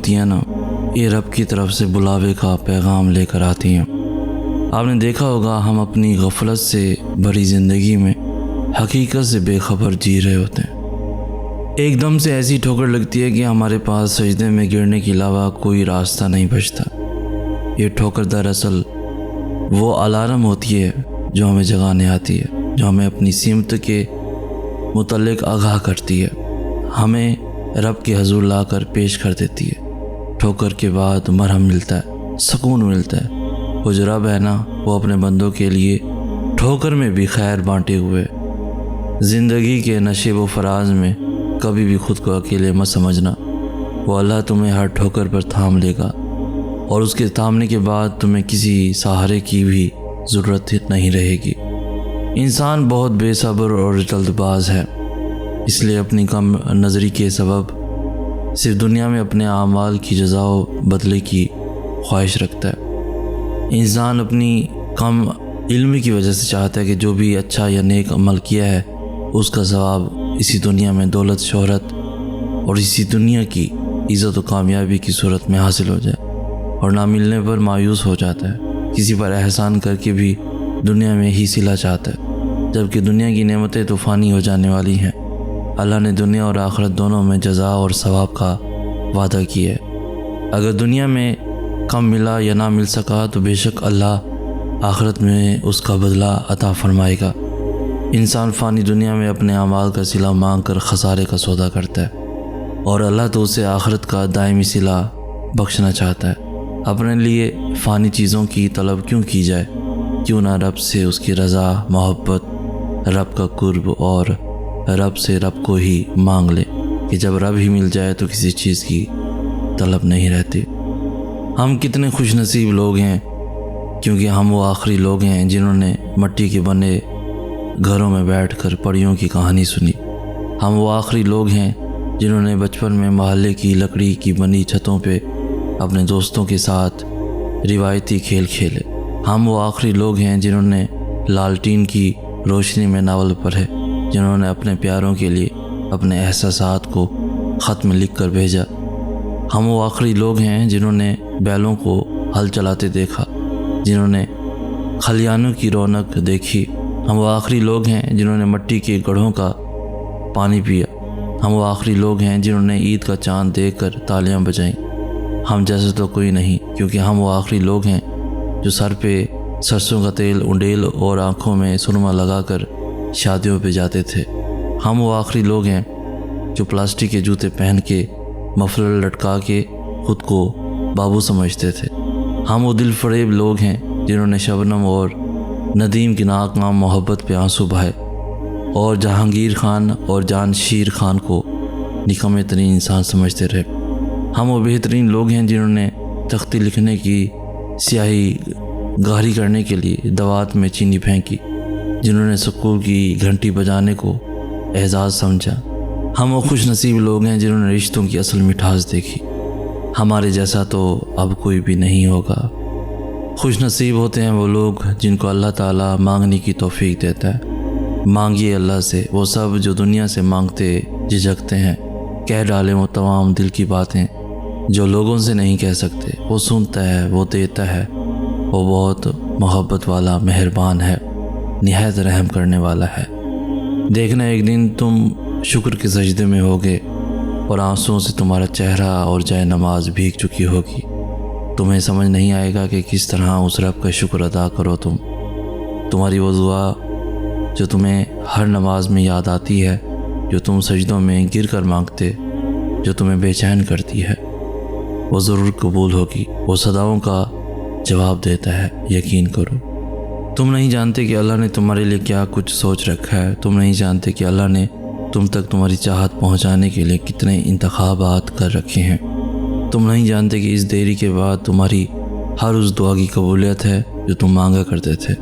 ہوتی ہیں نا، یہ رب کی طرف سے بلاوے کا پیغام لے کر آتی ہیں۔ آپ نے دیکھا ہوگا ہم اپنی غفلت سے بھری زندگی میں حقیقت سے بے خبر جی رہے ہوتے ہیں۔ ایک دم سے ایسی ٹھوکر لگتی ہے کہ ہمارے پاس سجدے میں گرنے کے علاوہ کوئی راستہ نہیں بچتا۔ یہ ٹھوکر دراصل وہ الارم ہوتی ہے جو ہمیں جگانے آتی ہے، جو ہمیں اپنی سمت کے متعلق آگاہ کرتی ہے، ہمیں رب کے حضور لا کر پیش کر دیتی ہے۔ ٹھوکر کے بعد مرہم ملتا ہے، سکون ملتا ہے۔ وہ جو رب ہے نا، وہ اپنے بندوں کے لیے ٹھوکر میں بھی خیر بانٹے ہوئے۔ زندگی کے نشیب و فراز میں کبھی بھی خود کو اکیلے مت سمجھنا، وہ اللہ تمہیں ہر ٹھوکر پر تھام لے گا، اور اس کے تھامنے کے بعد تمہیں کسی سہارے کی بھی ضرورت نہیں رہے گی۔ انسان بہت بے صبر اور جلد باز ہے، اس لیے اپنی کم نظری کے سبب صرف دنیا میں اپنے اعمال کی جزا و بدلے کی خواہش رکھتا ہے۔ انسان اپنی کم علمی کی وجہ سے چاہتا ہے کہ جو بھی اچھا یا نیک عمل کیا ہے اس کا ثواب اسی دنیا میں دولت، شہرت اور اسی دنیا کی عزت و کامیابی کی صورت میں حاصل ہو جائے، اور نہ ملنے پر مایوس ہو جاتا ہے۔ کسی پر احسان کر کے بھی دنیا میں ہی صلہ چاہتا ہے، جبکہ دنیا کی نعمتیں تو فانی ہو جانے والی ہیں۔ اللہ نے دنیا اور آخرت دونوں میں جزا اور ثواب کا وعدہ کیا ہے۔ اگر دنیا میں کم ملا یا نہ مل سکا تو بے شک اللہ آخرت میں اس کا بدلہ عطا فرمائے گا۔ انسان فانی دنیا میں اپنے اعمال کا صلہ مانگ کر خسارے کا سودا کرتا ہے، اور اللہ تو اسے آخرت کا دائمی صلہ بخشنا چاہتا ہے۔ اپنے لیے فانی چیزوں کی طلب کیوں کی جائے؟ کیوں نہ رب سے اس کی رضا، محبت، رب کا قرب اور رب سے رب کو ہی مانگ لے، کہ جب رب ہی مل جائے تو کسی چیز کی طلب نہیں رہتی۔ ہم کتنے خوش نصیب لوگ ہیں، کیونکہ ہم وہ آخری لوگ ہیں جنہوں نے مٹی کے بنے گھروں میں بیٹھ کر پریوں کی کہانی سنی۔ ہم وہ آخری لوگ ہیں جنہوں نے بچپن میں محلے کی لکڑی کی بنی چھتوں پہ اپنے دوستوں کے ساتھ روایتی کھیل کھیلے۔ ہم وہ آخری لوگ ہیں جنہوں نے لالٹین کی روشنی میں ناول پڑھے، جنہوں نے اپنے پیاروں کے لیے اپنے احساسات کو خط میں لکھ کر بھیجا۔ ہم وہ آخری لوگ ہیں جنہوں نے بیلوں کو ہل چلاتے دیکھا، جنہوں نے کھلیانوں کی رونق دیکھی۔ ہم وہ آخری لوگ ہیں جنہوں نے مٹی کے گڑھوں کا پانی پیا۔ ہم وہ آخری لوگ ہیں جنہوں نے عید کا چاند دیکھ کر تالیاں بجائیں۔ ہم جیسے تو کوئی نہیں، کیونکہ ہم وہ آخری لوگ ہیں جو سر پہ سرسوں کا تیل انڈیل اور آنکھوں میں سرما لگا کر شادیوں پہ جاتے تھے۔ ہم وہ آخری لوگ ہیں جو پلاسٹک کے جوتے پہن کے مفلر لٹکا کے خود کو بابو سمجھتے تھے۔ ہم وہ دل فریب لوگ ہیں جنہوں نے شبنم اور ندیم کی ناکام محبت پہ آنسو بہائے، اور جہانگیر خان اور جان شیر خان کو نکمے ترین انسان سمجھتے رہے۔ ہم وہ بہترین لوگ ہیں جنہوں نے تختی لکھنے کی سیاہی گہری کرنے کے لیے دوات میں چینی پھینکی، جنہوں نے سکول کی گھنٹی بجانے کو اعزاز سمجھا۔ ہم وہ خوش نصیب لوگ ہیں جنہوں نے رشتوں کی اصل مٹھاس دیکھی۔ ہمارے جیسا تو اب کوئی بھی نہیں ہوگا۔ خوش نصیب ہوتے ہیں وہ لوگ جن کو اللہ تعالیٰ مانگنے کی توفیق دیتا ہے۔ مانگیے اللہ سے وہ سب جو دنیا سے مانگتے جھجکتے ہیں، کہہ ڈالیں وہ تمام دل کی باتیں جو لوگوں سے نہیں کہہ سکتے۔ وہ سنتا ہے، وہ دیتا ہے، وہ بہت محبت والا، مہربان ہے، نہایت رحم کرنے والا ہے۔ دیکھنا ایک دن تم شکر کے سجدے میں ہوگے اور آنسوؤں سے تمہارا چہرہ اور جائے نماز بھیگ چکی ہوگی۔ تمہیں سمجھ نہیں آئے گا کہ کس طرح اس رب کا شکر ادا کرو۔ تمہاری وہ دعا جو تمہیں ہر نماز میں یاد آتی ہے، جو تم سجدوں میں گر کر مانگتے، جو تمہیں بے چین کرتی ہے، وہ ضرور قبول ہوگی۔ وہ صداؤں کا جواب دیتا ہے، یقین کرو۔ تم نہیں جانتے کہ اللہ نے تمہارے لیے کیا کچھ سوچ رکھا ہے۔ تم نہیں جانتے کہ اللہ نے تم تک تمہاری چاہت پہنچانے کے لیے کتنے انتخابات کر رکھے ہیں۔ تم نہیں جانتے کہ اس دیری کے بعد تمہاری ہر اس دعا کی قبولیت ہے جو تم مانگا کرتے تھے۔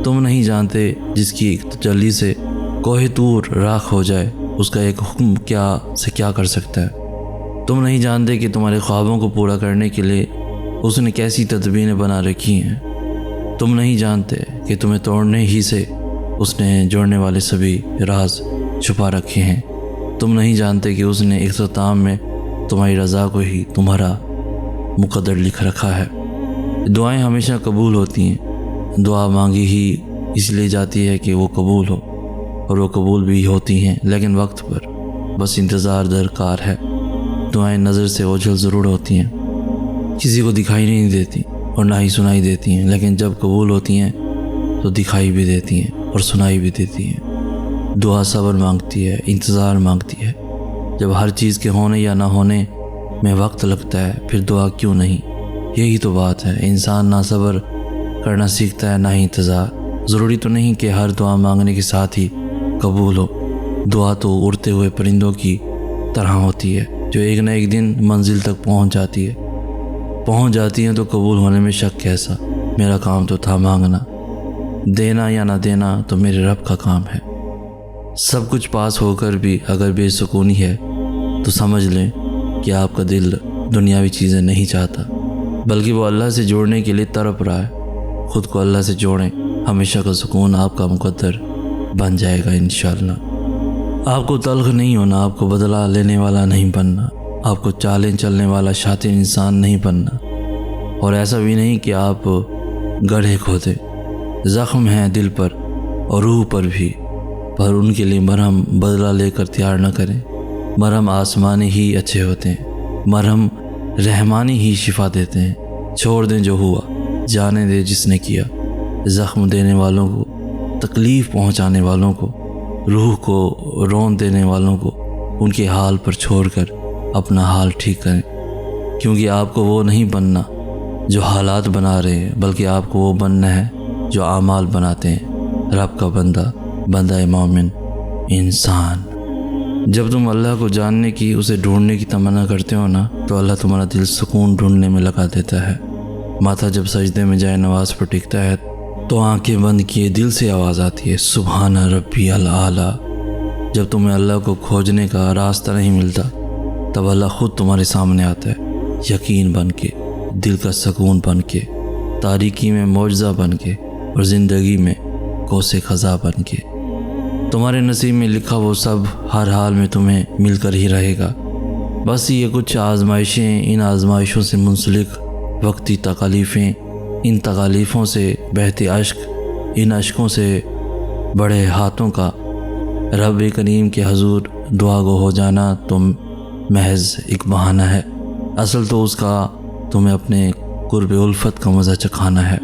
تم نہیں جانتے جس کی تجلی سے کوہ طور راکھ ہو جائے، اس کا ایک حکم کیا کر سکتا ہے۔ تم نہیں جانتے کہ تمہارے خوابوں کو پورا کرنے کے لیے اس نے کیسی تدبیریں بنا رکھی ہیں۔ تم نہیں جانتے کہ تمہیں توڑنے ہی سے اس نے جوڑنے والے سبھی راز چھپا رکھے ہیں۔ تم نہیں جانتے کہ اس نے اختتام میں تمہاری رضا کو ہی تمہارا مقدر لکھ رکھا ہے۔ دعائیں ہمیشہ قبول ہوتی ہیں، دعا مانگی ہی اس لیے جاتی ہے کہ وہ قبول ہو، اور وہ قبول بھی ہوتی ہیں لیکن وقت پر، بس انتظار درکار ہے۔ دعائیں نظر سے اوجھل ضرور ہوتی ہیں، کسی کو دکھائی نہیں دیتی اور نہ ہی سنائی دیتی ہیں، لیکن جب قبول ہوتی ہیں تو دکھائی بھی دیتی ہیں اور سنائی بھی دیتی ہیں۔ دعا صبر مانگتی ہے، انتظار مانگتی ہے۔ جب ہر چیز کے ہونے یا نہ ہونے میں وقت لگتا ہے پھر دعا کیوں نہیں؟ یہی تو بات ہے، انسان نہ صبر کرنا سیکھتا ہے نہ ہی انتظار۔ ضروری تو نہیں کہ ہر دعا مانگنے کے ساتھ ہی قبول ہو۔ دعا تو اڑتے ہوئے پرندوں کی طرح ہوتی ہے جو ایک نہ ایک دن منزل تک پہنچ جاتی ہیں تو قبول ہونے میں شک کیسا؟ میرا کام تو تھا مانگنا، دینا یا نہ دینا تو میرے رب کا کام ہے۔ سب کچھ پاس ہو کر بھی اگر بے سکونی ہے تو سمجھ لیں کہ آپ کا دل دنیاوی چیزیں نہیں چاہتا، بلکہ وہ اللہ سے جوڑنے کے لیے تڑپ رہا ہے۔ خود کو اللہ سے جوڑیں، ہمیشہ کا سکون آپ کا مقدر بن جائے گا انشاءاللہ۔ آپ کو تلخ نہیں ہونا، آپ کو بدلہ لینے والا نہیں بننا، آپ کو چالیں چلنے والا شاطر انسان نہیں بننا، اور ایسا بھی نہیں کہ آپ گڑھے کھودے۔ زخم ہیں دل پر اور روح پر بھی، پر ان کے لیے مرہم بدلہ لے کر تیار نہ کریں۔ مرہم آسمانی ہی اچھے ہوتے ہیں، مرہم رحمانی ہی شفا دیتے ہیں۔ چھوڑ دیں جو ہوا، جانے دے جس نے کیا۔ زخم دینے والوں کو، تکلیف پہنچانے والوں کو، روح کو رون دینے والوں کو ان کے حال پر چھوڑ کر اپنا حال ٹھیک کریں، کیونکہ آپ کو وہ نہیں بننا جو حالات بنا رہے ہیں، بلکہ آپ کو وہ بننا ہے جو اعمال بناتے ہیں۔ رب کا بندہ مومن انسان۔ جب تم اللہ کو جاننے کی، اسے ڈھونڈنے کی تمنا کرتے ہو نا، تو اللہ تمہارا دل سکون ڈھونڈنے میں لگا دیتا ہے۔ ماتھا جب سجدے میں جائے نماز پر ٹکتا ہے تو آنکھیں بند کیے دل سے آواز آتی ہے، سبحان ربی العالی۔ جب تمہیں اللہ کو کھوجنے کا راستہ نہیں ملتا تب اللہ خود تمہارے سامنے آتا ہے، یقین بن کے، دل کا سکون بن کے، تاریکی میں معجزہ بن کے، اور زندگی میں کوسے خزاں بن کے۔ تمہارے نصیب میں لکھا وہ سب ہر حال میں تمہیں مل کر ہی رہے گا۔ بس یہ کچھ آزمائشیں، ان آزمائشوں سے منسلک وقتی تکالیفیں، ان تکالیفوں سے بہتے اشک، ان اشکوں سے بڑے ہاتھوں کا رب کریم کے حضور دعا گو ہو جانا تم محض ایک بہانہ ہے، اصل تو اس کا تمہیں اپنے قرب الفت کا مزہ چکھانا ہے۔